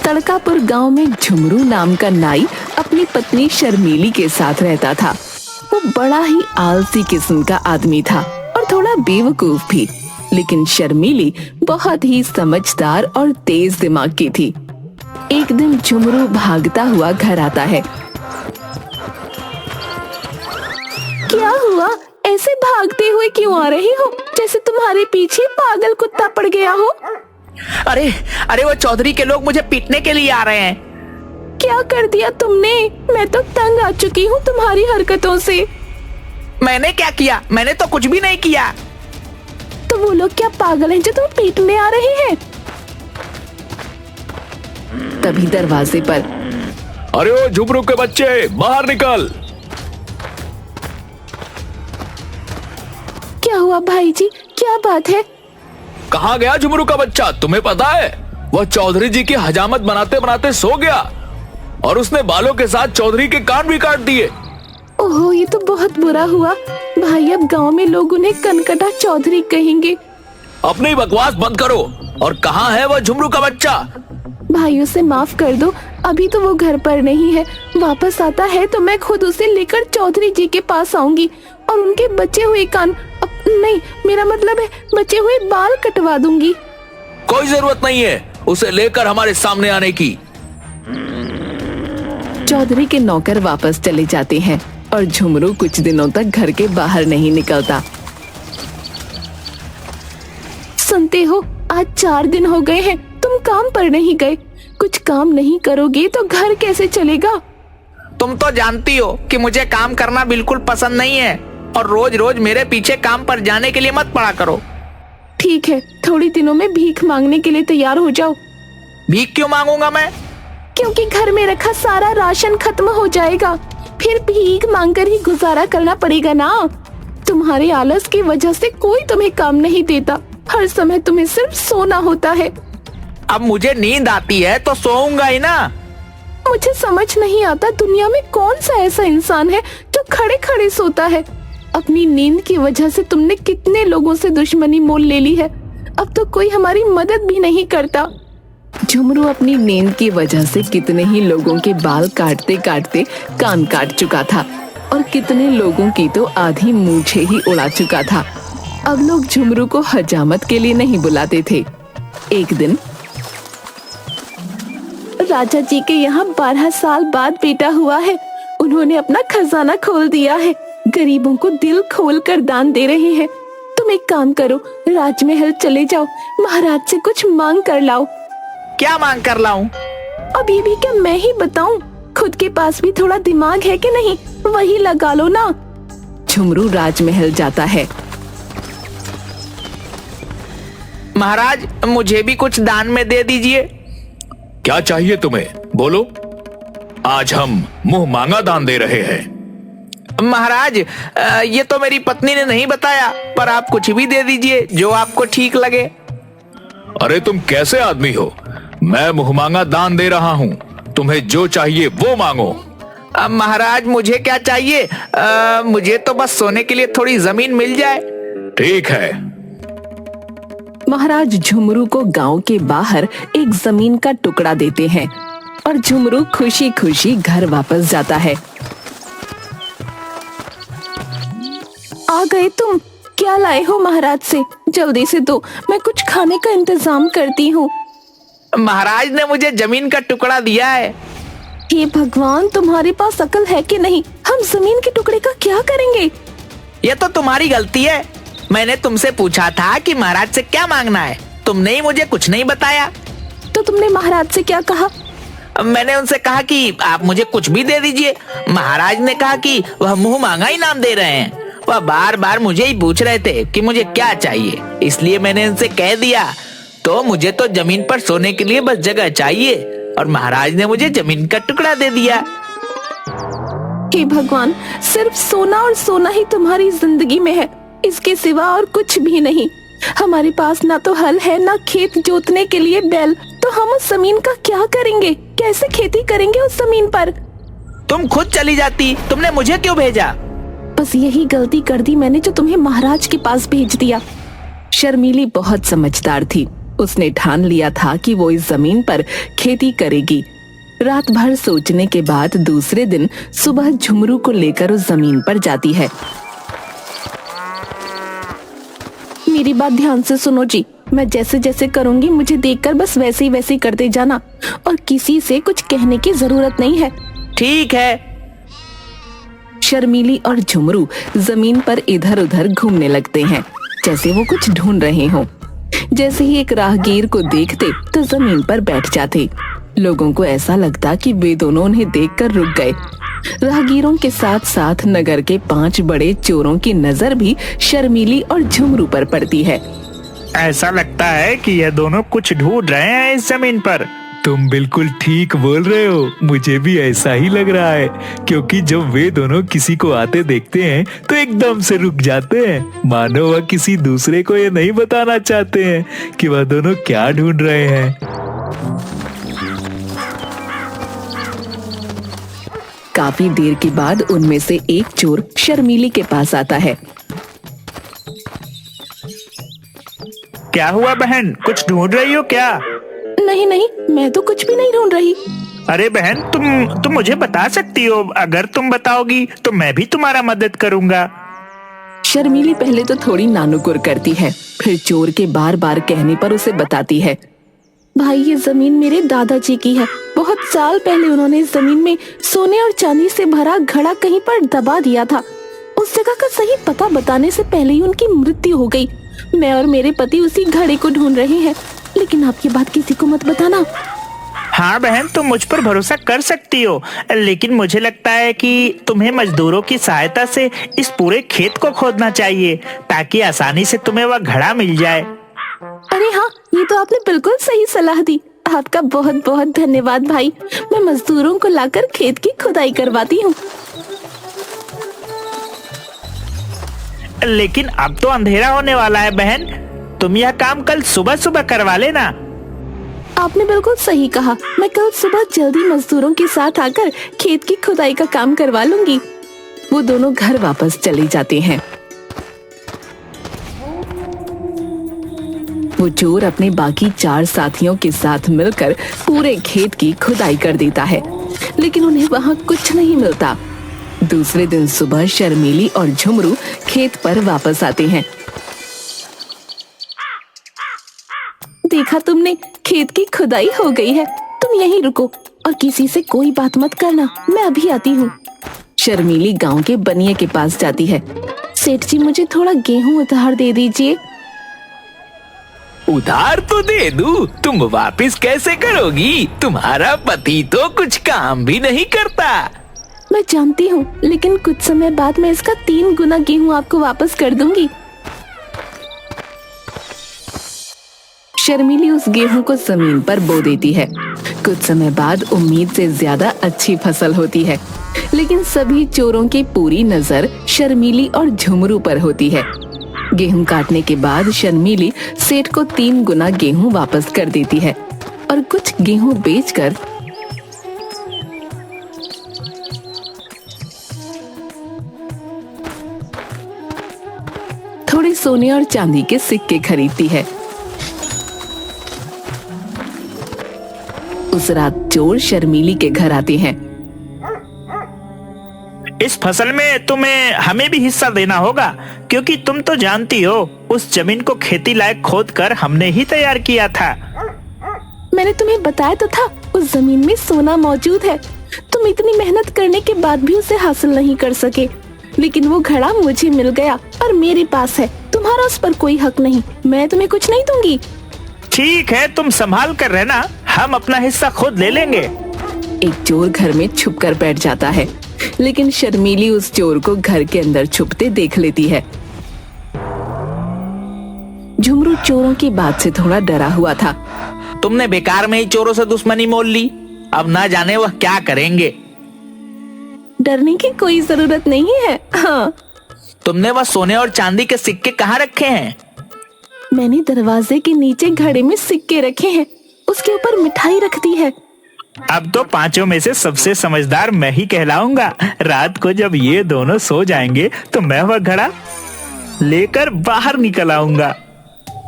तड़कापुर गांव में झुमरू नाम का नाई अपनी पत्नी शर्मीली के साथ रहता था। वो बड़ा ही आलसी किस्म का आदमी था और थोड़ा बेवकूफ भी, लेकिन शर्मीली बहुत ही समझदार और तेज दिमाग की थी। एक दिन झुमरू भागता हुआ घर आता है। क्या हुआ? ऐसे भागते हुए क्यों आ रही हो, जैसे तुम्हारे पीछे पागल कुत्ता पड़ गया हो? अरे अरे वो चौधरी के लोग मुझे पीटने के लिए आ रहे हैं। क्या कर दिया तुमने? मैं तो तंग आ चुकी हूँ तुम्हारी हरकतों से। मैंने क्या किया? मैंने तो कुछ भी नहीं किया। तो वो लोग क्या पागल हैं जो तुम पीटने आ रहे हैं? तभी दरवाजे पर, अरे ओ झुमरू के बच्चे, बाहर निकल। क्या हुआ भाई जी, क्या बात है? कहाँ गया झुमरू का बच्चा? तुम्हें पता है, वह चौधरी जी की हजामत बनाते बनाते सो गया और उसने बालों के साथ चौधरी के कान भी काट दिए। ओहो, ये तो बहुत बुरा हुआ भाई। अब गांव में लोग उन्हें कनकटा चौधरी कहेंगे। अपनी बकवास बंद करो। और कहाँ है वह झुमरू का बच्चा? भाई उसे माफ कर दो, अभी तो वो घर पर नहीं है। वापस आता है तो मैं खुद उसे लेकर चौधरी जी के पास आऊंगी और उनके बचे हुए कान, नहीं मेरा मतलब है बचे हुए बाल कटवा दूंगी। कोई जरूरत नहीं है उसे लेकर हमारे सामने आने की। चौधरी के नौकर वापस चले जाते हैं और झुमरू कुछ दिनों तक घर के बाहर नहीं निकलता। सुनते हो, आज 4 दिन हो गए हैं तुम काम पर नहीं गए। कुछ काम नहीं करोगे तो घर कैसे चलेगा? तुम तो जानती हो कि मुझे काम करना बिल्कुल पसंद नहीं है और रोज रोज मेरे पीछे काम पर जाने के लिए मत पड़ा करो। ठीक है, थोड़ी दिनों में भीख मांगने के लिए तैयार हो जाओ। भीख क्यों मांगूंगा मैं? क्योंकि घर में रखा सारा राशन खत्म हो जाएगा, फिर भीख मांगकर ही गुजारा करना पड़ेगा ना। तुम्हारे आलस की वजह से कोई तुम्हें काम नहीं देता, हर समय तुम्हें सिर्फ सोना होता है। अब मुझे नींद आती है तो सोऊंगा ही ना। मुझे समझ नहीं आता दुनिया में कौन सा ऐसा इंसान है जो खड़े खड़े सोता है। अपनी नींद की वजह से तुमने कितने लोगों से दुश्मनी मोल ले ली है, अब तो कोई हमारी मदद भी नहीं करता। झुमरू अपनी नींद की वजह से कितने ही लोगों के बाल काटते काटते कान काट चुका था और कितने लोगों की तो आधी मूछें ही उड़ा चुका था। अब लोग झुमरू को हजामत के लिए नहीं बुलाते थे। एक दिन राजा जी के यहाँ 12 साल बाद बेटा हुआ है। उन्होंने अपना खजाना खोल दिया है, गरीबों को दिल खोल कर दान दे रहे हैं। तुम एक काम करो, राजमहल चले जाओ, महाराज से कुछ मांग कर लाओ। क्या मांग कर लाऊं? अब ये भी क्या मैं ही बताऊं? खुद के पास भी थोड़ा दिमाग है कि नहीं, वही लगा लो ना। झुमरू राजमहल जाता है। महाराज, मुझे भी कुछ दान में दे दीजिए। क्या चाहिए तुम्हें, बोलो। आज हम मुंह मांगा दान दे रहे हैं। महाराज, ये तो मेरी पत्नी ने नहीं बताया, पर आप कुछ भी दे दीजिए जो आपको ठीक लगे। अरे तुम कैसे आदमी हो, मैं मुंह मांगा दान दे रहा हूँ, तुम्हें जो चाहिए वो मांगो। महाराज, मुझे क्या चाहिए? मुझे तो बस सोने के लिए थोड़ी जमीन मिल जाए। ठीक है। महाराज झुमरू को गांव के बाहर एक जमीन का टुकड़ा देते हैं और झुमरू खुशी खुशी घर वापस जाता है। आ गए तुम? क्या लाए हो महाराज से? जल्दी से दो, मैं कुछ खाने का इंतजाम करती हूँ। महाराज ने मुझे जमीन का टुकड़ा दिया है। हे भगवान, तुम्हारे पास अकल है कि नहीं? हम जमीन के टुकड़े का क्या करेंगे? ये तो तुम्हारी गलती है। मैंने तुमसे पूछा था कि महाराज से क्या मांगना है, तुमने ही मुझे कुछ नहीं बताया। तो तुमने महाराज से क्या कहा? मैंने उनसे कहा कि आप मुझे कुछ भी दे दीजिए। महाराज ने कहा कि वह मुंह मांगा इनाम दे रहे हैं। वह बार बार मुझे ही पूछ रहे थे कि मुझे क्या चाहिए, इसलिए मैंने उनसे कह दिया तो मुझे तो जमीन पर सोने के लिए बस जगह चाहिए और महाराज ने मुझे जमीन का टुकड़ा दे दिया। हे भगवान, सिर्फ सोना और सोना ही तुम्हारी जिंदगी में है, इसके सिवा और कुछ भी नहीं। हमारे पास ना तो हल है ना खेत जोतने के लिए बैल, तो हम उस जमीन का क्या करेंगे? कैसे खेती करेंगे उस जमीन पर? तुम खुद चली जाती, तुमने मुझे क्यों भेजा? बस यही गलती कर दी मैंने जो तुम्हें महाराज के पास भेज दिया। शर्मीली बहुत समझदार थी, उसने ठान लिया था कि वो इस जमीन पर खेती करेगी। रात भर सोचने के बाद दूसरे दिन सुबह झुमरू को लेकर उस जमीन पर जाती है। मेरी बात ध्यान से सुनो जी, मैं जैसे जैसे करूंगी मुझे देखकर बस वैसे ही करते जाना और किसी से कुछ कहने की जरूरत नहीं है। ठीक है। शर्मीली और झुमरू जमीन पर इधर उधर घूमने लगते हैं जैसे वो कुछ ढूंढ रहे हों। जैसे ही एक राहगीर को देखते तो जमीन पर बैठ जाते। लोगों को ऐसा लगता कि वे दोनों उन्हें देखकर रुक गए। राहगीरों के साथ साथ नगर के 5 बड़े चोरों की नजर भी शर्मीली और झुमरू पर पड़ती है। ऐसा लगता है कि ये दोनों कुछ ढूंढ रहे हैं इस जमीन पर। तुम बिल्कुल ठीक बोल रहे हो, मुझे भी ऐसा ही लग रहा है, क्योंकि जब वे दोनों किसी को आते देखते हैं तो एकदम से रुक जाते हैं, मानो वह किसी दूसरे को ये नहीं बताना चाहते हैं कि वह दोनों क्या ढूंढ रहे हैं। काफी देर के बाद उनमें से एक चोर शर्मीली के पास आता है। क्या हुआ बहन, कुछ ढूंढ रही हो क्या? नहीं नहीं, मैं तो कुछ भी नहीं ढूंढ रही। अरे बहन, तुम मुझे बता सकती हो। अगर तुम बताओगी तो मैं भी तुम्हारा मदद करूंगा। शर्मीली पहले तो थोड़ी नानुकुर करती है, फिर चोर के बार बार कहने पर उसे बताती है। भाई, ये जमीन मेरे दादाजी की है। बहुत साल पहले उन्होंने इस जमीन में सोने और चांदी से भरा घड़ा कहीं पर दबा दिया था। उस जगह का सही पता बताने से पहले ही उनकी मृत्यु हो गई। मैं और मेरे पति उसी घड़े को ढूंढ रहे हैं, लेकिन आपकी बात किसी को मत बताना। हाँ बहन, तुम मुझ पर भरोसा कर सकती हो, लेकिन मुझे लगता है कि तुम्हें मजदूरों की सहायता से इस पूरे खेत को खोदना चाहिए ताकि आसानी से तुम्हें वह घड़ा मिल जाए। अरे हाँ, ये तो आपने बिल्कुल सही सलाह दी। आपका बहुत बहुत धन्यवाद भाई। मैं मजदूरों को लाकर खेत की खुदाई करवाती हूँ। लेकिन अब तो अंधेरा होने वाला है बहन, तुम यह काम कल सुबह सुबह करवा लेना। आपने बिल्कुल सही कहा, मैं कल सुबह जल्दी मजदूरों के साथ आकर खेत की खुदाई का काम करवा लूंगी। वो दोनों घर वापस चले जाते हैं। वो चोर अपने बाकी 4 साथियों के साथ मिलकर पूरे खेत की खुदाई कर देता है, लेकिन उन्हें वहाँ कुछ नहीं मिलता। दूसरे दिन सुबह शर्मीली और झुमरू खेत पर वापस आते हैं। देखा तुमने, खेत की खुदाई हो गई है। तुम यहीं रुको और किसी से कोई बात मत करना, मैं अभी आती हूँ। शर्मीली गांव के बनिए के पास जाती है। सेठ जी, मुझे थोड़ा गेहूं उधार दे दीजिए। उधार तो दे दूं, तुम वापस कैसे करोगी? तुम्हारा पति तो कुछ काम भी नहीं करता। मैं जानती हूँ, लेकिन कुछ समय बाद मैं इसका 3 गुना गेहूं आपको वापस कर दूंगी। शर्मीली उस गेहूं को जमीन पर बो देती है। कुछ समय बाद उम्मीद से ज्यादा अच्छी फसल होती है, लेकिन सभी चोरों की पूरी नजर शर्मीली और झुमरू पर होती है। गेहूं काटने के बाद शर्मीली सेठ को 3 गुना गेहूं वापस कर देती है और कुछ गेहूं बेचकर थोड़े सोने और चांदी के सिक्के खरीदती है। उस रात चोर शर्मीली के घर आते हैं। इस फसल में तुम्हें हमें भी हिस्सा देना होगा, क्योंकि तुम तो जानती हो उस जमीन को खेती लायक खोद कर हमने ही तैयार किया था। मैंने तुम्हें बताया तो था, उस जमीन में सोना मौजूद है। तुम इतनी मेहनत करने के बाद भी उसे हासिल नहीं कर सके, लेकिन वो घड़ा मुझे मिल गया और मेरे पास है। तुम्हारा उस पर कोई हक नहीं। मैं तुम्हें कुछ नहीं दूंगी। ठीक है, तुम संभाल कर रहना, हम अपना हिस्सा खुद ले लेंगे। एक चोर घर में छुप कर बैठ जाता है, लेकिन शर्मीली उस चोर को घर के अंदर छुपते देख लेती है। झुमरू चोरों की बात से थोड़ा डरा हुआ था। तुमने बेकार में ही चोरों से दुश्मनी मोल ली, अब ना जाने वह क्या करेंगे। डरने की कोई जरूरत नहीं है। हाँ, तुमने वह सोने और चांदी के सिक्के कहाँ रखे हैं? मैंने दरवाजे के नीचे घड़े में सिक्के रखे हैं, उसके ऊपर मिठाई रख दी है। अब तो 5 में से सबसे समझदार मैं ही कहलाऊंगा। रात को जब ये दोनों सो जाएंगे तो मैं वह घड़ा लेकर बाहर निकल आऊंगा।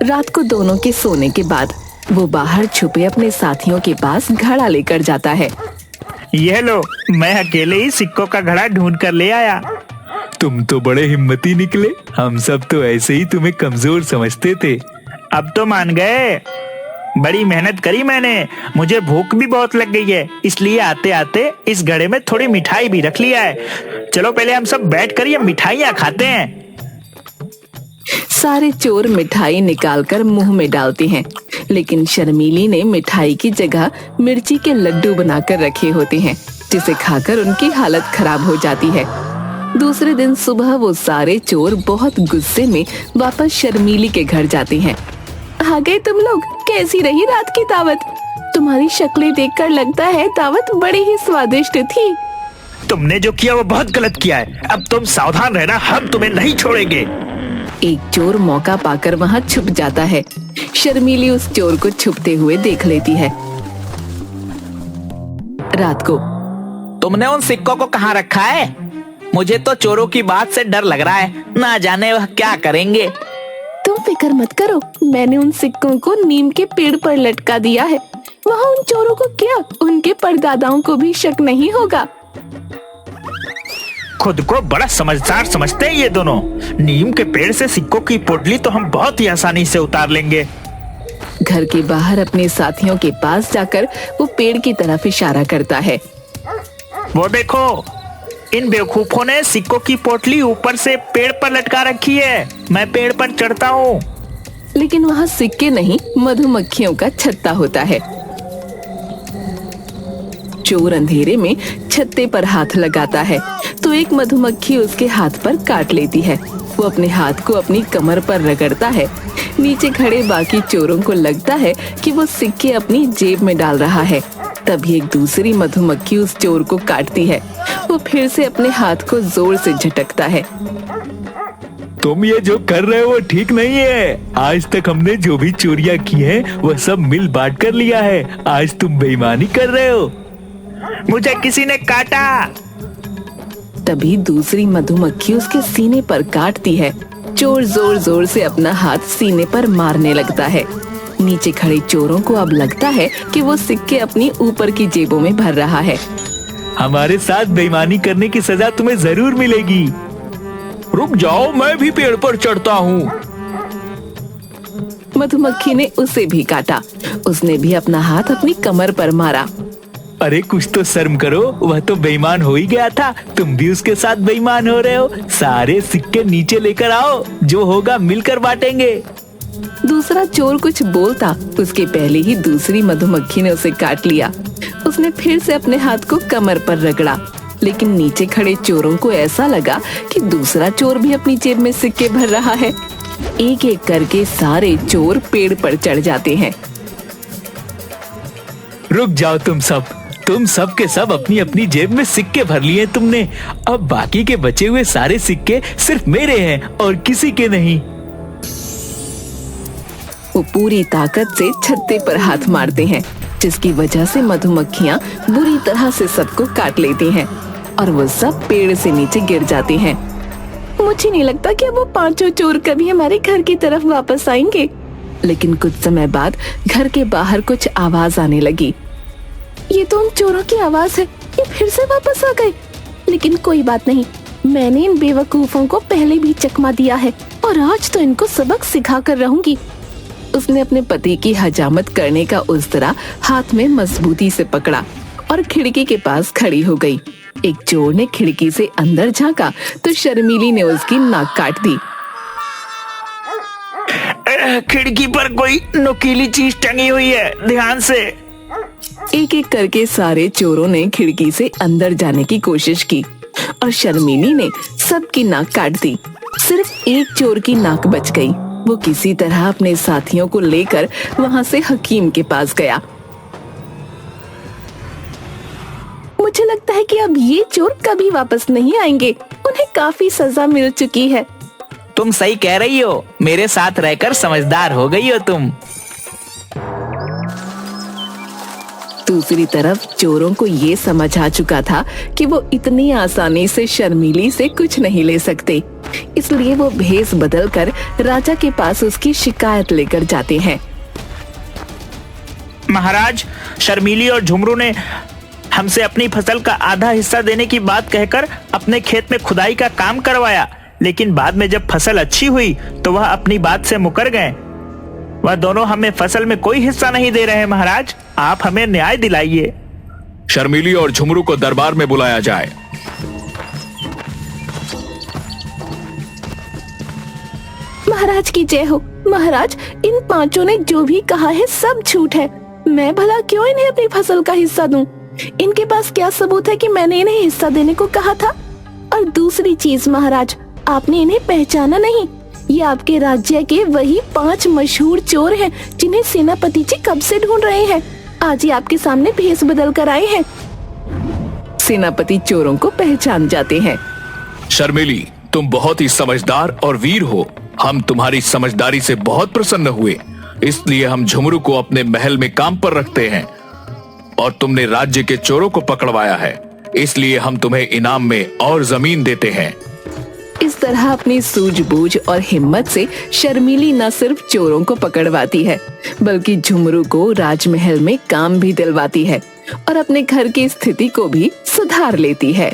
रात को दोनों के सोने के बाद वो बाहर छुपे अपने साथियों के पास घड़ा लेकर जाता है। ये लो, मैं अकेले ही सिक्कों का घड़ा ढूंढ कर ले आया। तुम तो बड़े हिम्मती निकले। हम सब तो ऐसे ही तुम्हें कमजोर समझते थे। अब तो मान गए। बड़ी मेहनत करी मैंने। मुझे भूख भी बहुत लग गई है, इसलिए आते आते इस घड़े में थोड़ी मिठाई भी रख लिया है। चलो पहले हम सब बैठ कर ये मिठाइयाँ खाते हैं। सारे चोर मिठाई निकालकर मुंह में डालते हैं, लेकिन शर्मीली ने मिठाई की जगह मिर्ची के लड्डू बनाकर रखे होते हैं, जिसे खाकर उनकी हालत खराब हो जाती है। दूसरे दिन सुबह वो सारे चोर बहुत गुस्से में वापस शर्मीली के घर जाते हैं। आ गए तुम लोग? कैसी रही रात की दावत? तुम्हारी शक्लें देखकर लगता है दावत बड़ी ही स्वादिष्ट थी। तुमने जो किया वो बहुत गलत किया है। अब तुम सावधान रहना, हम तुम्हें नहीं छोड़ेंगे। एक चोर मौका पाकर वहाँ छुप जाता है। शर्मीली उस चोर को छुपते हुए देख लेती है। रात को तुमने उन सिक्कों को कहाँ रखा है? मुझे तो चोरों की बात से डर लग रहा है, ना जाने वह क्या करेंगे। तुम फिक्र मत करो, मैंने उन सिक्कों को नीम के पेड़ पर लटका दिया है। वहाँ उन चोरों को क्या, उनके परदादाओं को भी शक नहीं होगा। खुद को बड़ा समझदार समझते हैं ये दोनों। नीम के पेड़ से सिक्कों की पोटली तो हम बहुत ही आसानी से उतार लेंगे। घर के बाहर अपने साथियों के पास जाकर वो पेड़ की तरफ इशारा करता है। वो देखो, इन बेवकूफों ने सिक्कों की पोटली ऊपर से पेड़ पर लटका रखी है। मैं पेड़ पर चढ़ता हूँ। लेकिन वहाँ सिक्के नहीं, मधुमक्खियों का छत्ता होता है। चोर अंधेरे में छत्ते पर हाथ लगाता है तो एक मधुमक्खी उसके हाथ पर काट लेती है। वो अपने हाथ को अपनी कमर पर रगड़ता है। नीचे खड़े बाकी चोरों को लगता है कि वो सिक्के अपनी जेब में डाल रहा है। तभी एक दूसरी मधुमक्खी उस चोर को काटती है। वो फिर से अपने हाथ को जोर से झटकता है। तुम ये जो कर रहे हो वो ठीक नहीं है। आज तक हमने जो भी चोरियां की हैं, वह सब मिल बांट कर लिया है। आज तुम बेईमानी कर रहे हो। मुझे किसी ने काटा। तभी दूसरी मधुमक्खी उसके सीने पर काटती है। चोर जोर जोर से अपना हाथ सीने पर मारने लगता है। नीचे खड़े चोरों को अब लगता है कि वो सिक्के अपनी ऊपर की जेबों में भर रहा है। हमारे साथ बेईमानी करने की सजा तुम्हें जरूर मिलेगी। रुक जाओ, मैं भी पेड़ पर चढ़ता हूँ। मधुमक्खी ने उसे भी काटा। उसने भी अपना हाथ अपनी कमर पर मारा। अरे कुछ तो शर्म करो, वह तो बेईमान हो ही गया था, तुम भी उसके साथ बेईमान हो रहे हो। सारे सिक्के नीचे लेकर आओ, जो होगा मिलकर बांटेंगे। दूसरा चोर कुछ बोलता, उसके पहले ही दूसरी मधुमक्खी ने उसे काट लिया। उसने फिर से अपने हाथ को कमर पर रगड़ा, लेकिन नीचे खड़े चोरों को ऐसा लगा कि दूसरा चोर भी अपनी जेब में सिक्के भर रहा है। एक एक करके सारे चोर पेड़ पर चढ़ जाते हैं। रुक जाओ तुम सब के सब अपनी अपनी जेब में सिक्के भर लिए तुमने। अब बाकी के बचे हुए सारे सिक्के सिर्फ मेरे हैं और किसी के नहीं। वो पूरी ताकत से छत्ते पर हाथ मारते हैं, जिसकी वजह से मधुमक्खियां बुरी तरह से सबको काट लेती हैं और वो सब पेड़ से नीचे गिर जाते हैं। मुझे नहीं लगता कि अब वो पांचों चोर कभी हमारे घर की तरफ वापस आएंगे। लेकिन कुछ समय बाद घर के बाहर कुछ आवाज आने लगी। ये तो उन चोरों की आवाज है, ये फिर से वापस आ गए। लेकिन कोई बात नहीं, मैंने इन बेवकूफों को पहले भी चकमा दिया है और आज तो इनको सबक सिखा कर रहूंगी। उसने अपने पति की हजामत करने का उस्तरा हाथ में मजबूती से पकड़ा और खिड़की के पास खड़ी हो गई। एक चोर ने खिड़की से अंदर झांका तो शर्मीली ने उसकी नाक काट दी। खिड़की पर कोई नुकीली चीज टंगी हुई है, ध्यान से। एक एक करके सारे चोरों ने खिड़की से अंदर जाने की कोशिश की और शर्मीली ने सबकी नाक काट दी। सिर्फ एक चोर की नाक बच गई। वो किसी तरह अपने साथियों को लेकर वहां से हकीम के पास गया। मुझे लगता है कि अब ये चोर कभी वापस नहीं आएंगे, उन्हें काफी सजा मिल चुकी है। तुम सही कह रही हो, मेरे साथ रहकर समझदार हो गई हो तुम। दूसरी तरफ चोरों को ये समझ आ चुका था कि वो इतनी आसानी से शर्मीली से कुछ नहीं ले सकते, इसलिए वो भेस बदलकर राजा के पास उसकी शिकायत लेकर जाते हैं। महाराज, शर्मीली और झुमरू ने हमसे अपनी फसल का आधा हिस्सा देने की बात कहकर अपने खेत में खुदाई का काम करवाया, लेकिन बाद में जब फसल अच्छी हुई तो वह अपनी बात से मुकर गए। वह दोनों हमें फसल में कोई हिस्सा नहीं दे रहे। महाराज, आप हमें न्याय दिलाइए। शर्मीली और झुमरू को दरबार में बुलाया जाए। महाराज की जय हो। महाराज, इन पांचों ने जो भी कहा है सब झूठ है। मैं भला क्यों इन्हें अपनी फसल का हिस्सा दूं? इनके पास क्या सबूत है कि मैंने इन्हें हिस्सा देने को कहा था? और दूसरी चीज महाराज, आपने इन्हें पहचाना नहीं। ये आपके राज्य के वही 5 मशहूर चोर हैं जिन्हें सेनापति जी कब से ढूंढ रहे हैं। आज ही आपके सामने भेष बदल कर आए हैं। सेनापति चोरों को पहचान जाते हैं। शर्मीली, तुम बहुत ही समझदार और वीर हो। हम तुम्हारी समझदारी से बहुत प्रसन्न हुए, इसलिए हम झुमरू को अपने महल में काम पर रखते हैं। और तुमने राज्य के चोरों को पकड़वाया है, इसलिए हम तुम्हें इनाम में और जमीन देते हैं। इस तरह अपनी सूझबूझ और हिम्मत से शर्मीली न सिर्फ चोरों को पकड़वाती है, बल्कि झुमरू को राजमहल में काम भी दिलवाती है और अपने घर की स्थिति को भी सुधार लेती है।